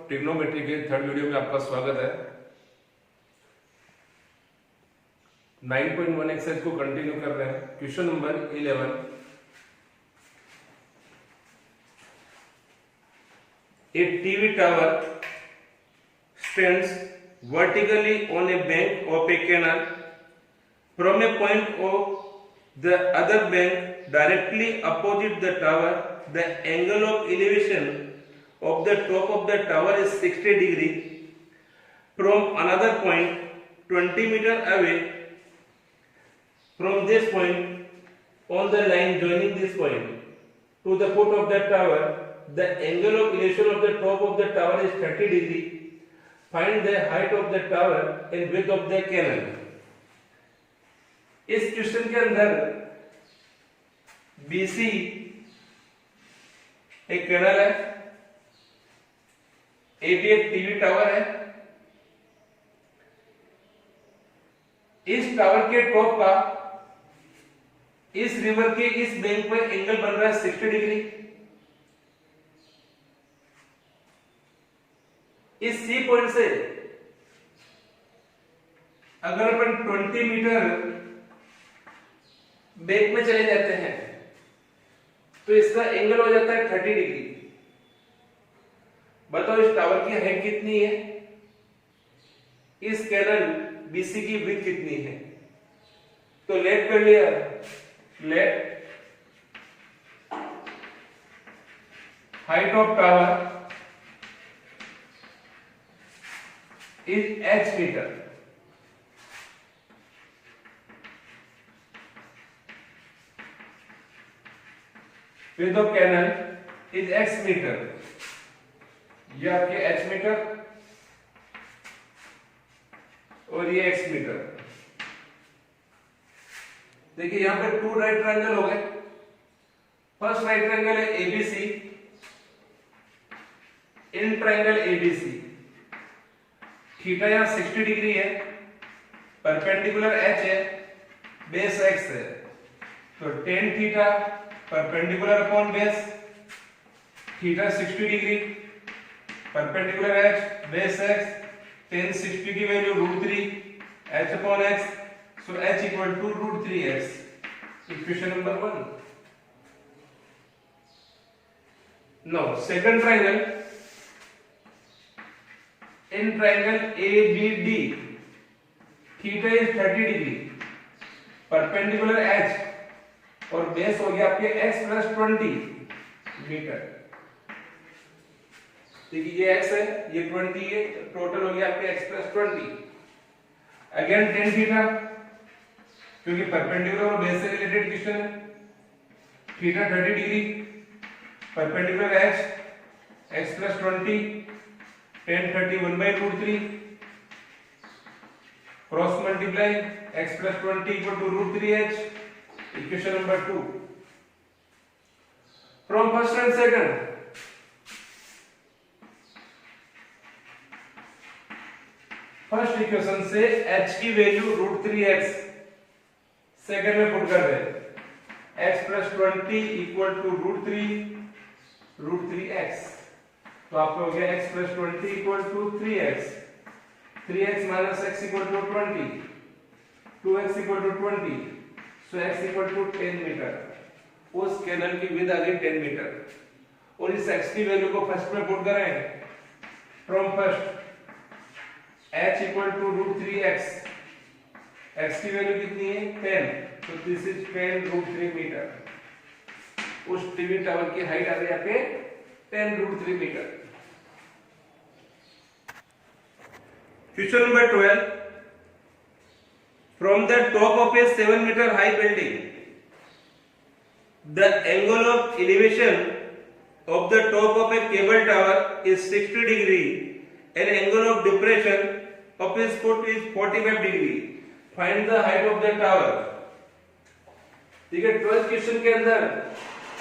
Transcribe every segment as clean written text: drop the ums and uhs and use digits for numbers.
Trigonometry के third video में आपका स्वागत है। 9.1 एक्सरसाइज को कंटिन्यू कर रहे हैं। Question number 11। A TV tower stands vertically on a bank of a canal. From a point of the other bank directly opposite the tower, the angle of elevation of the top of the tower is 60 degree. From another point 20 meter away from this point on the line joining this point to the foot of the tower, the angle of elevation of the top of the tower is 30 degree. Find the height of the tower and width of the canal. इस question के अंदर BC एक canal है, AB एक TV tower है। इस tower के top का इस रिवर के इस बैंक पर एंगल बन रहा है 60 डिग्री। इस सी पॉइंट से अगर अपन 20 मीटर बैक में चले जाते हैं तो इसका एंगल हो जाता है 30 डिग्री। बताओ इस टावर की हाइट कितनी है, इस कैनल बीसी की विड्थ कितनी है। तो लेट कर लिया, late height of tower is h meter. Width of canal is x meter. ये आपके h मीटर और ये x मीटर। देखिए यहां पे टू राइट ट्रायंगल हो गए। फर्स्ट राइट ट्रायंगल है ABC, in triangle ABC। Theta यहां 60 डिग्री है, परपेंडिकुलर h है, बेस x है, तो tan theta perpendicular upon base, theta 60 degree, perpendicular h base x, tan 60 की वैल्यू √3 h अपॉन x, so h equal to √3x। Equation number 1। Now second triangle, in triangle ABD theta is 30 degree, perpendicular h और base हो गया आपके x plus 20 metre. देखिए ये x है, ये 20 है, टोटल हो गया आपके x plus 20। Again tan theta, क्योंकि परपेंडिकुलर और बेस से रिलेटेड क्वेश्चन है। Theta 30 degree, perpendicular h x plus 20, tan 30 1/√3, cross multiply x plus 20 equal to √3h। Equation number 2। From first and second, first equation से h की value √3x second में put कर दे। x plus 20 equal to √3x, तो आपको हो गया x plus 20 equal to 3x, 3x minus x equal to 20, 2x equal to 20, so x equal to 10 metre. उस कैनल की विड्थ आ गई 10 मीटर और इस x की वैल्यू को फर्स्ट में पुट करें। From first h equal to √3x, x की वैल्यू कितनी है 10, तो दिस इज 10 √3 मीटर। उस टीवी टावर की हाइट आ गई आपके 10 √3 metre. Question number 12. From the top of a 7 meter high building, the angle of elevation of the top of a cable tower is 60 degree and angle of depression of its foot is 45 degree. Find the height of the tower. ठीक है, 12th question के अंदर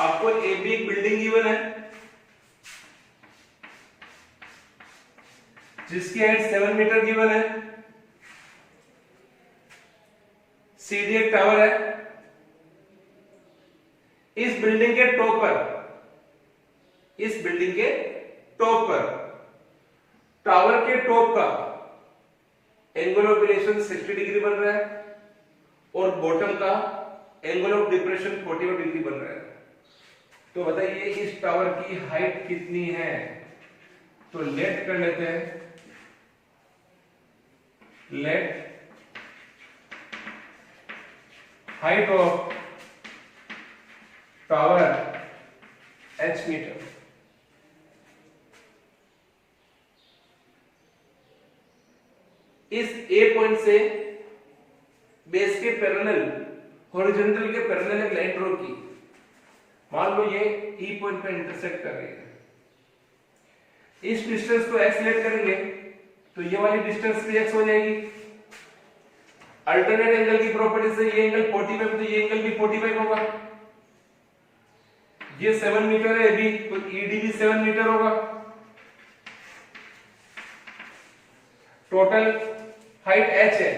आपको AB एक building given है जिसकी height 7 metre given है, CD एक टावर है। इस बिल्डिंग के टॉप पर डिप्रेशन 60 डिग्री बन रहा है और बॉटम का एंगल ऑफ डिप्रेशन 45 डिग्री बन रहा है। तो बताइए इस टावर की हाइट कितनी है? तो लेट कर लेते हैं, let height of tower h metre. इस A पॉइंट से बेस के पैरेलल हॉरिजॉन्टल के पैरेलल एक लाइन ड्रॉ की। मान लो ये E पॉइंट पर इंटरसेक्ट कर रही है। इस डिस्टेंस को x लेट करेंगे तो ये वाली डिस्टेंस भी x हो जाएगी। अल्टरनेट एंगल की प्रॉपर्टी से ये एंगल 45 तो ये एंगल भी 45 होगा। ये 7 मीटर है अभी, तो ED भी 7 मीटर होगा। टोटल हाइट h है,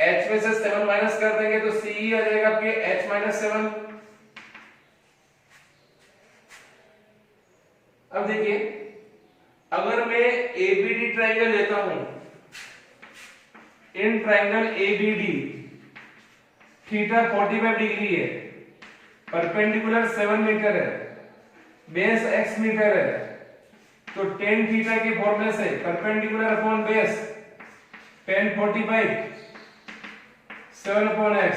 h में से 7 माइनस कर देंगे तो CE आ जाएगा आपके h माइनस 7। अब देखिए, अगर मैं ABD ट्राइंगल लेता हूं, in triangle ABD theta 45 degree है, परपेंडिकुलर 7 मीटर है, बेस x मीटर है, तो tan थीटा के फॉर्मूले से perpendicular upon base tan 45 7 upon x,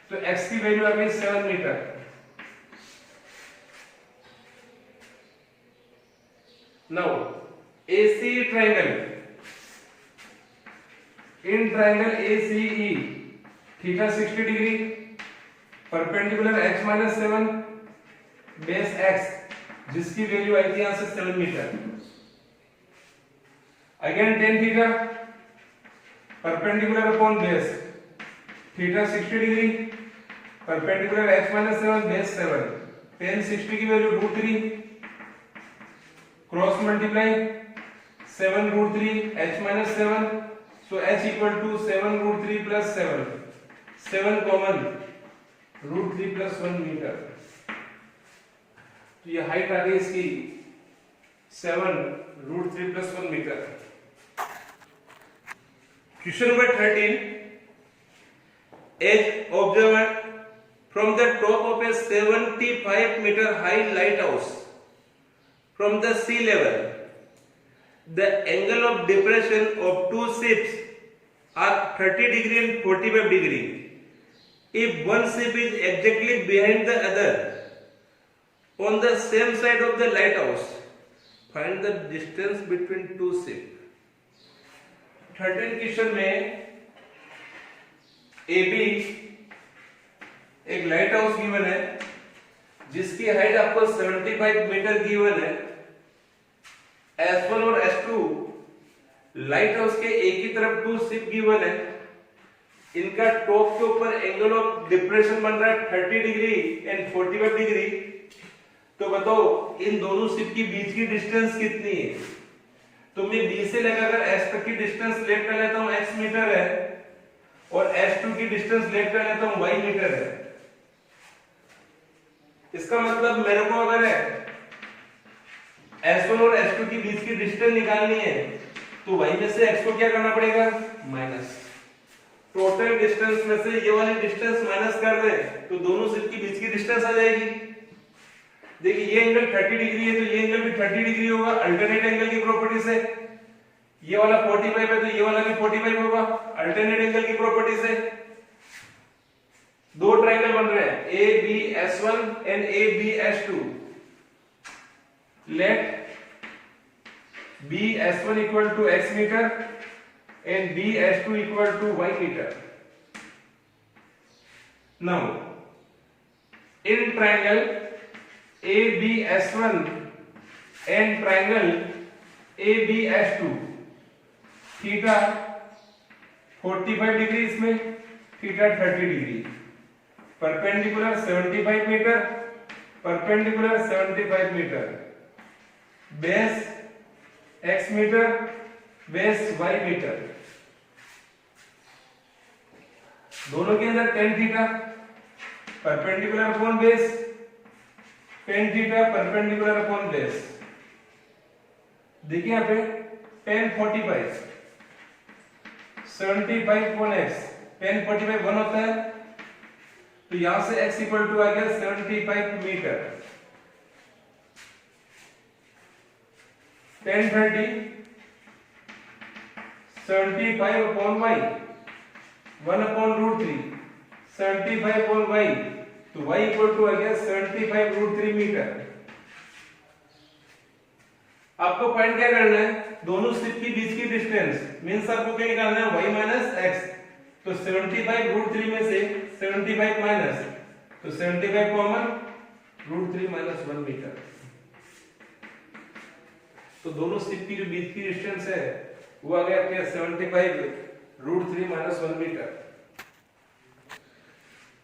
तो x की वैल्यू आ गई 7 metre. Now AC triangle, in triangle ACE theta 60 degree, perpendicular x minus 7, base x जिसकी वैल्यू आई थी यहां से 7 metre. Again tan theta, perpendicular upon base theta 60 degree, perpendicular x minus 7, base 7, tan 60 की value √3, cross multiply 7 √3 h minus 7, so h equal to 7 √3 plus 7, 7 common √3 plus 1 metre. तो ये height आ गई इसकी 7 √3 plus 1 metre. Question number 13, as observer from the top of a 75 metre high lighthouse from the sea level, the angle of depression of two ships are 30 degree and 45 degree. If one ship is exactly behind the other on the same side of the lighthouse, find the distance between two ships. 13 question में AB एक light house given है जिसकी height आपको 75 metre given है। S1 और S2 light house के एक ही तरफ टू शिप गिवन है। इनका टॉप के ऊपर एंगल ऑफ डिप्रेशन बन रहा है 30 डिग्री एंड 45 डिग्री। तो बताओ इन दोनों शिप की बीच की डिस्टेंस कितनी है? तो मैं B से लेकर S तक की डिस्टेंस लेट कर लेता हूं, x मीटर है, और S2 की डिस्टेंस लेट कर लेता हूं, y मीटर है। इसका मतलब मेरे को अगर है S1 और S2 की बीच की डिस्टेंस निकालनी है तो y में से x को क्या करना पड़ेगा? माइनस। टोटल डिस्टेंस में से ये वाली डिस्टेंस माइनस कर दे तो दोनों शिप की बीच की डिस्टेंस आ जाएगी। देखिए ये एंगल 30 डिग्री है तो ये एंगल भी 30 डिग्री होगा अल्टरनेट एंगल की प्रॉपर्टी से। ये वाला 45 है तो ये वाला भी 45 होगा अल्टरनेट एंगल की प्रॉपर्टी से। दो ट्रायंगल बन रहे हैं ABS1 and ABS2। Let BS1 equal to x metre and BS2 equal to y metre. Now in triangle ABS1 and triangle ABS2 theta 45 degree, इसमें theta 30 degree, perpendicular 75 metre, perpendicular 75 metre, base x metre, base y metre. दोनों के अंदर tan theta perpendicular upon base, tan theta perpendicular upon base. देखिए यहां पे tan 45 75 upon x, 10 45 1 होता है, तो यहां से x इक्वल टू आ गया 75 metre. 10 30 75 upon y, 1 upon root 3, 75 upon y, तो y इक्वल टू आ गया 75 रूट 3 मीटर। आपको फाइंड क्या करना है, दोनों स्लिप के बीच की डिस्टेंस, मींस आपको क्या निकालना है, y माइनस x। तो 75 रूट 3 में से 75 माइनस, तो 75 कॉमन, रूट 3 माइनस 1 मीटर। तो दोनों स्लिप की जो बीच की डिस्टेंस है वो आ गया आपके 75 root 3 minus 1 metre.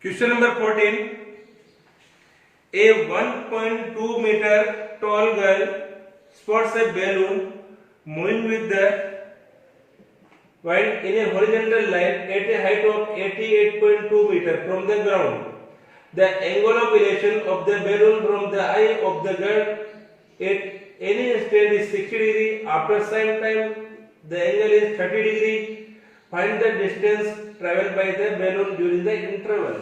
Question number 14, a 1.2 meter tall girl spots a balloon moving with the wind in a horizontal line at a height of 88.2 meter from the ground. The angle of elevation of the balloon from the eye of the girl at any instant is 60 degree. After some time, the angle is 30 degree. Find the distance traveled by the balloon during the interval.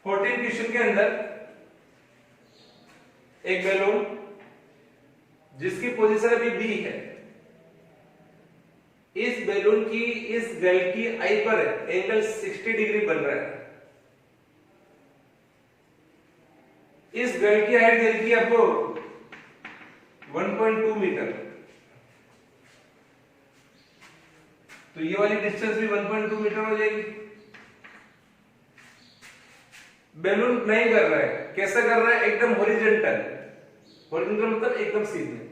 14 question के अंदर एक balloon जिसकी position अभी B है, इस balloon की इस girl की आई पर एंगल 60 डिग्री बन रहा है। इस गर्ल की हाइट दे दी आपको 1.2 मीटर, तो ये वाली डिस्टेंस भी 1.2 मीटर हो जाएगी। बैलून नहीं कर रहा है, कैसा कर रहा है, एकदम हॉरिजॉन्टल, हॉरिजॉन्टल मतलब एकदम सीधे।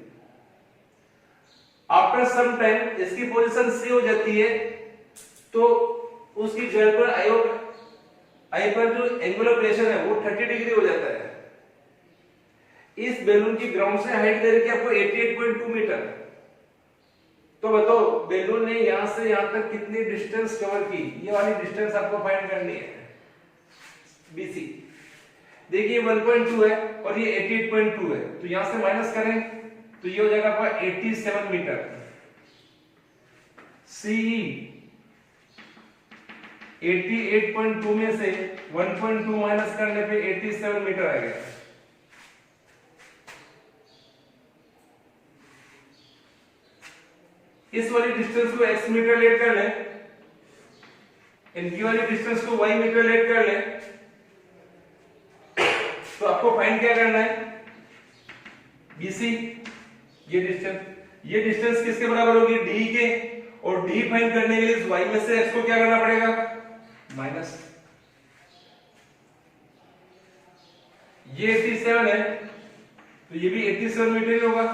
आफ्टर सम टाइम इसकी पोजीशन सी हो जाती है, तो उसकी गर्ल पर आई पर जो एंगुलर प्रेशर है वो 30 डिग्री हो जाता है। इस बैलून की ग्राउंड से हाइट दे रखी है आपको 88.2 मीटर। तो बताओ बैलून ने यहां से यहां तक कितनी डिस्टेंस कवर की, ये वाली डिस्टेंस आपको फाइंड करनी है, BC। देखिए 1.2 है और ये 88.2 है, तो यहां से माइनस करें तो ये हो जाएगा आपका 87 मीटर। CE 88.2 में से 1.2 माइनस करने पे 87 मीटर आ गया। इस वाली डिस्टेंस को x मीटर लेट कर लें, इनकी वाली डिस्टेंस को y मीटर लेट कर लें, तो आपको फाइंड क्या करना है, BC। ये डिस्टेंस किसके बराबर होगी, d के, और d फाइंड करने के लिए इस y में से x को क्या करना पड़ेगा, माइनस। ये 87 है तो ये भी 87 मीटर ही होगा।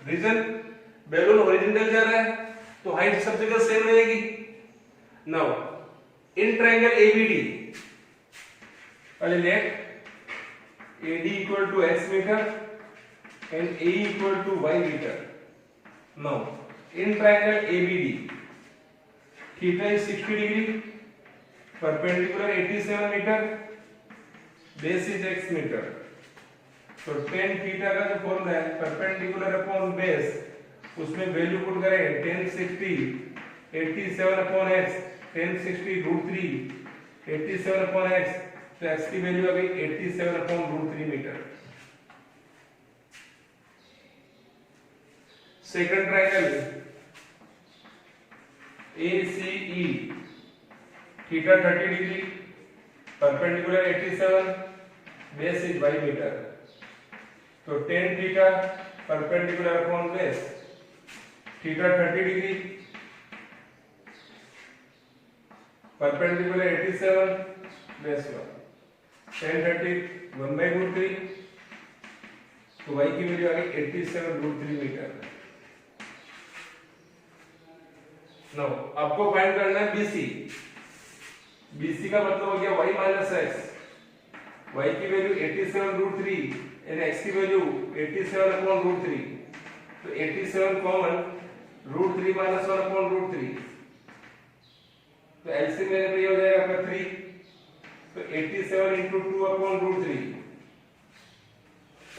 रीजन बैलून हॉरिजॉन्टल जा रहा है तो हाइट सब जगह सेम रहेगी। Now in triangle ABD let AD equal to x meter and AE equal to y meter. Now in triangle ABD, theta is 60 degree, perpendicular 87 meter, base is x meter. तो tan theta का जो formula है perpendicular upon base, उसमें value put करें 1060 87 upon x, 1060 root 3 87 upon x, तो x की value आ गई 87 upon root 3 metre. Second triangle ACE, theta 30 degree, perpendicular 87, base is y metre. तो tan theta perpendicular upon base, theta 30 degree, perpendicular 87, base 1, tan 30 1 by root 3, तो y की value आ गई 87 root 3 metre. Now आपको find करना है BC। BC का मतलब हो गया y माइनस x, y की वैल्यू 87 रूट 3 एंड x की वैल्यू 87 अपॉन रूट 3, तो 87 common, root 3 minus 1 upon root 3, तो एलसीएम मेरे पे ये हो जाएगा आपका 3, तो 87 इंटू 2 अपॉन रूट 3,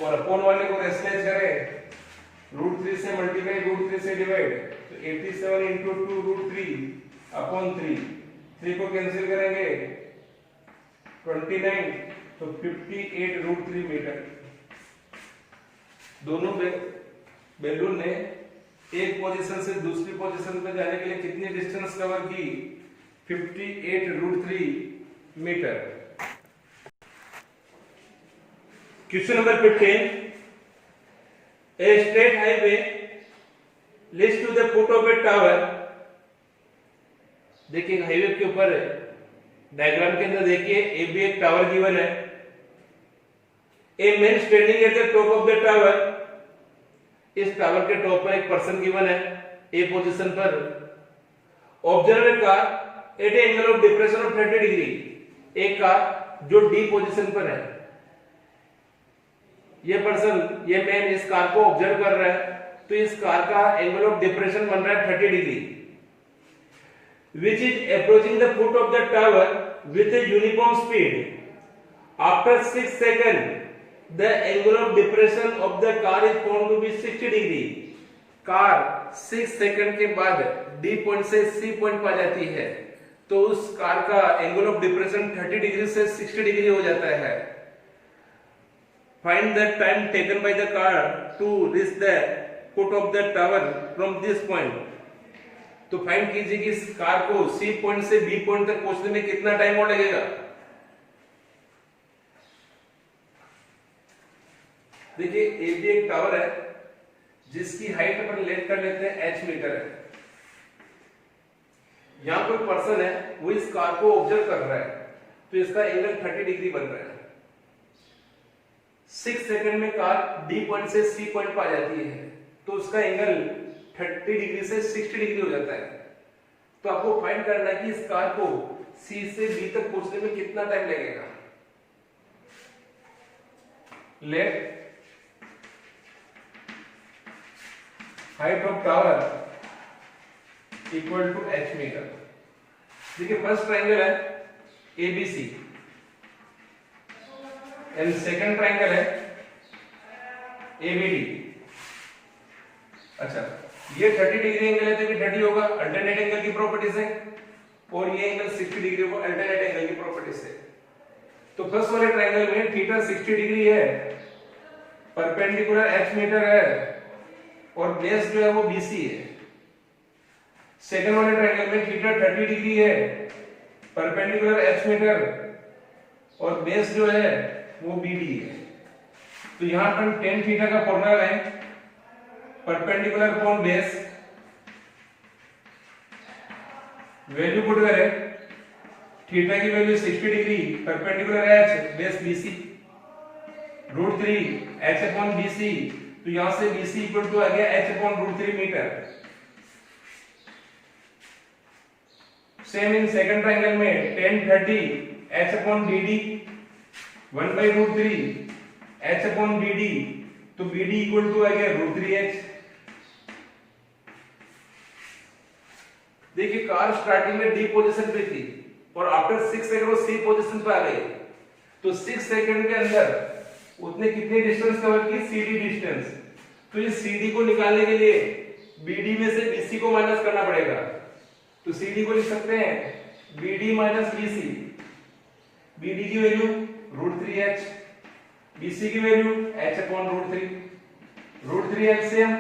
और अपॉन वाले को रेशनलाइज करें, रूट 3 से मल्टीप्लाई रूट 3 से डिवाइड, तो 87 इंटू 2 रूट 3 अपॉन 3 को कैंसिल करेंगे 29, तो 58 रूट 3 मीटर। दोनों बैलून ने एक पोजीशन से दूसरी पोजीशन पे जाने के लिए कितनी डिस्टेंस कवर की? 58 root 3 metre. Question number 15, a straight highway leads to the foot of a tower. देखिए हाईवे के ऊपर डायग्राम के अंदर देखिए ए भी एक टावर गिवन है। A man standing at the top of the tower, इस टावर के टॉप पर एक पर्सन गिवन है ए पोजीशन पर। Observe a car eight angle of depression of 30 degree, एक कार जो डी पोजीशन पर है। ये पर्सन, ये मैन इस कार को ऑब्जर्व कर रहा है, तो इस कार का एंगल ऑफ डिप्रेशन बन रहा है 30 degree, which is approaching the foot of the tower with a uniform speed. After 6 seconds, the angle of depression of the car is found to be 60 degree. Car 6 second के बाद D point से C point पा जाती है, तो उस car का angle of depression 30 degree से 60 डिग्री हो जाता है। Find the time taken by the car to reach the foot of the tower from this point. तो फाइंड कीजिए कि इस कार को C पॉइंट से B पॉइंट तक पहुंचने में कितना टाइम और लगेगा। देखिए ए भी एक टावर है जिसकी हाइट अपन लेट कर लेते हैं h मीटर है। यहां कोई पर्सन है, वो इस कार को ऑब्जर्व कर रहा है, तो इसका एंगल 30 डिग्री बन रहा है। 6 सेकंड में कार D पॉइंट से C पॉइंट पा जाती है, तो उसका एंगल 30 डिग्री से 60 डिग्री हो जाता है। तो आपको फाइंड करना है कि इस कार को C से B तक पहुंचने में कितना टाइम लगेगा। Let height of tower equal to h metre. देखिए फर्स्ट ट्रायंगल है ABC एंड सेकंड ट्रायंगल है ABD। अच्छा, ये 30 डिग्री एंगल है तो भी 30 होगा, अल्टरनेट एंगल की प्रॉपर्टी से, और ये एंगल 60 डिग्री को अल्टरनेट एंगल की प्रॉपर्टी से। तो फर्स्ट वाले ट्रायंगल में थीटा 60 डिग्री है, परपेंडिकुलर h मीटर है, और बेस जो है वो BC है। सेकंड वाले ट्रायंगल में थीटा 30 डिग्री है, परपेंडिकुलर h मीटर, और बेस जो है वो BD है। तो यहां पर tan थीटा का फॉर्मूला है perpendicular upon base, value put करें, थीटा की value 60 degree, perpendicular h, base BC, √3 h upon BC। तो यहां से BC इक्वल टू आ गया h upon √3 metre. Same in second triangle में tan 30 h upon BD 1/√3 h upon BD, तो BD equal to आ गया √3h। देखिए कार स्टार्टिंग में D पोजीशन पे थी और आफ्टर 6 सेकंड वो C पोजीशन पे आ गई, तो 6 सेकंड के अंदर उसने कितनी डिस्टेंस कवर की? CD distance. तो ये CD को निकालने के लिए BD में से BC को माइनस करना पड़ेगा, तो CD को लिख सकते हैं BD माइनस BC। BD की वैल्यू √3h, BC की value h upon √3, √3 LCM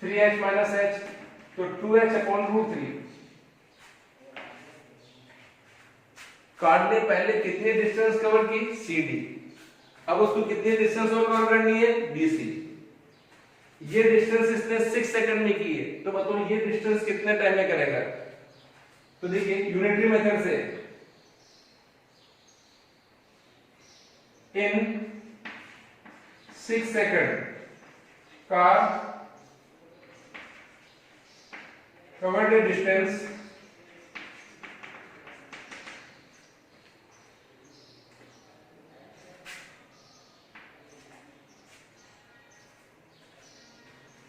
3h minus h, तो 2h अपॉन √3। कार ने पहले कितनी डिस्टेंस कवर की? CD। अब उसको कितनी डिस्टेंस और कवर करनी है? BC। ये डिस्टेंस इसने 6 सेकंड में की है, तो बताओ ये डिस्टेंस कितने टाइम में करेगा? तो देखिए यूनिटरी मेथड से इन 6 second car covered a distance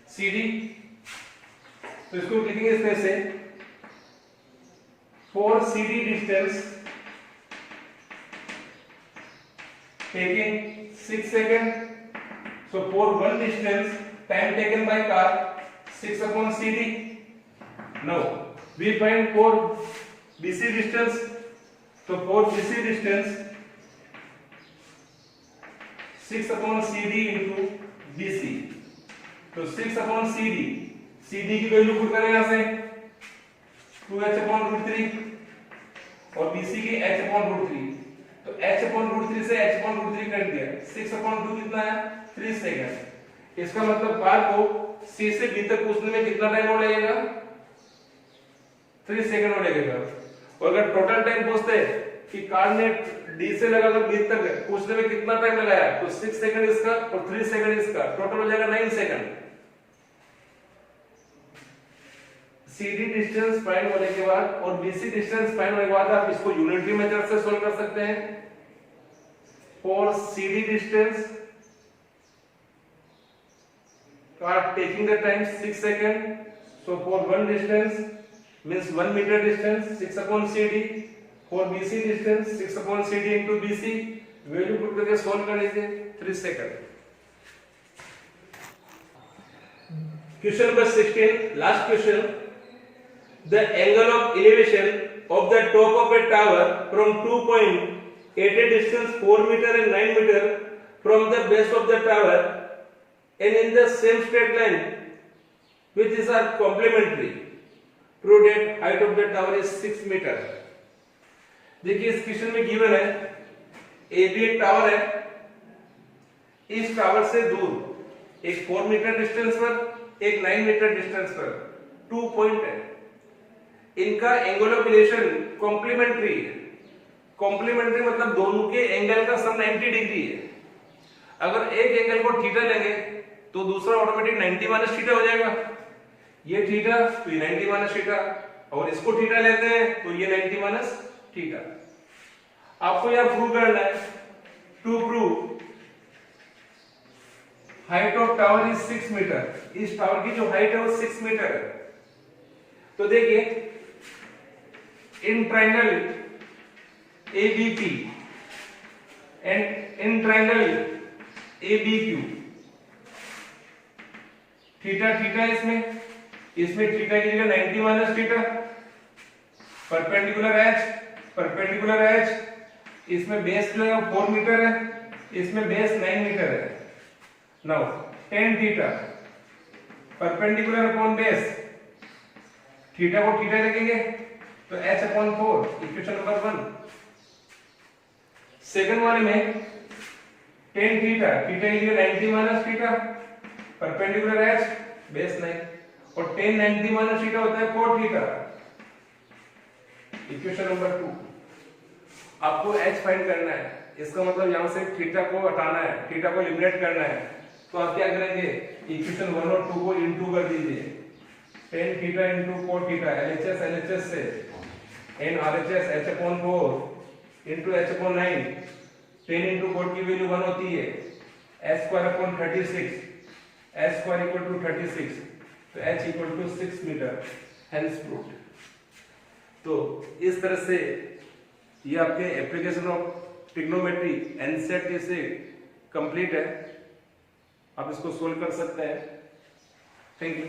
CD। तो इसको लिखेंगे इसमें से for CD distance taking 6 seconds, so for one distance time taken by car 6 upon CD. Now we find for BC distance. So for BC distance 6 upon CD into BC. तो 6 upon CD, CD की value put करें यहाँ से 2h upon root 3 और BC की h upon root 3. तो h upon root 3 से h upon root 3 कर दिया. 6 upon 2 कितना है? 3 सेकंड. इसका मतलब कार को C से B तक पहुंचने में कितना टाइम और लगेगा? 3 सेकंड और लगेगा. और अगर टोटल टाइम पूछते कि कार ने डी से लगाकर बी तक पहुंचने में कितना टाइम लगाया, तो 6 सेकंड इसका और 3 सेकंड इसका, टोटल हो जाएगा 9 सेकंड. सीडी डिस्टेंस फाइंड होने के बाद और बीसी डिस्टेंस फाइंड होने के बाद आप इसको यूनिटरी मेथड से सॉल्व कर सकते हैं. For CD distance car taking the time 6 second. So for one distance means 1 meter distance 6 upon CD. for BC distance 6 upon CD into BC value put करके सॉल्व कर लीजिए 3 second. Question number 16 last question. the angle of elevation of the top of a tower from 2 point at a distance 4 meter and 9 meter from the base of the tower and in the same straight line which is are complementary. Prove that height of the tower is 6 meter. देखिए इस question में given है A B एक tower है. इस tower से दूर एक 4 मीटर डिस्टेंस पर एक 9 मीटर डिस्टेंस पर 2 पॉइंट है. इनका एंगल ऑफ इलेवेशन कॉम्प्लीमेंट्री है. कॉम्प्लीमेंट्री मतलब दोनों के एंगल का सम 90 डिग्री है. अगर एक एंगल को थीटा लेंगे तो दूसरा ऑटोमेटिक 90 माइनस थीटा हो जाएगा. ये थीटा तो ये 90 माइनस थीटा, और इसको थीटा लेते हैं तो ये 90 माइनस थीटा. आपको यह प्रूव करना है. To prove height of tower is 6 metre. इस टावर की जो हाइट है वो 6 मीटर है. तो देखिए in triangle ABP and in triangle ABQ theta theta इसमें थीटा की जगह 90 माइनस थीटा. परपेंडिकुलर एच इसमें बेस जो है 4 मीटर है, इसमें बेस 9 मीटर है. Now tan theta perpendicular upon base, theta को थीटा रखेंगे तो h upon 4. Equation number 1. Second वाले में tan थीटा की जगह 90 minus theta, perpendicular h base 9 और tan 90 माइनस थीटा होता है 4 थीटा. Equation number 2. आपको h फाइंड करना है. इसका मतलब यहां से थीटा को हटाना है, थीटा को एलिमिनेट करना है. तो आप क्या करेंगे, इक्वेशन 1 और 2 को इनटू कर दीजिए. tan theta into 4 theta, LHS से n RHS h upon 4 into h upon 9. tan into 4 की वैल्यू 1 होती है. s square upon 36, s square equal to 36. तो h equal to 6 metre. Hence proved. तो इस तरह से ये आपके एप्लीकेशन ऑफ ट्रिग्नोमेट्री एनसीईआरटी से कंप्लीट है. आप इसको सोल्व कर सकते हैं. Thank you.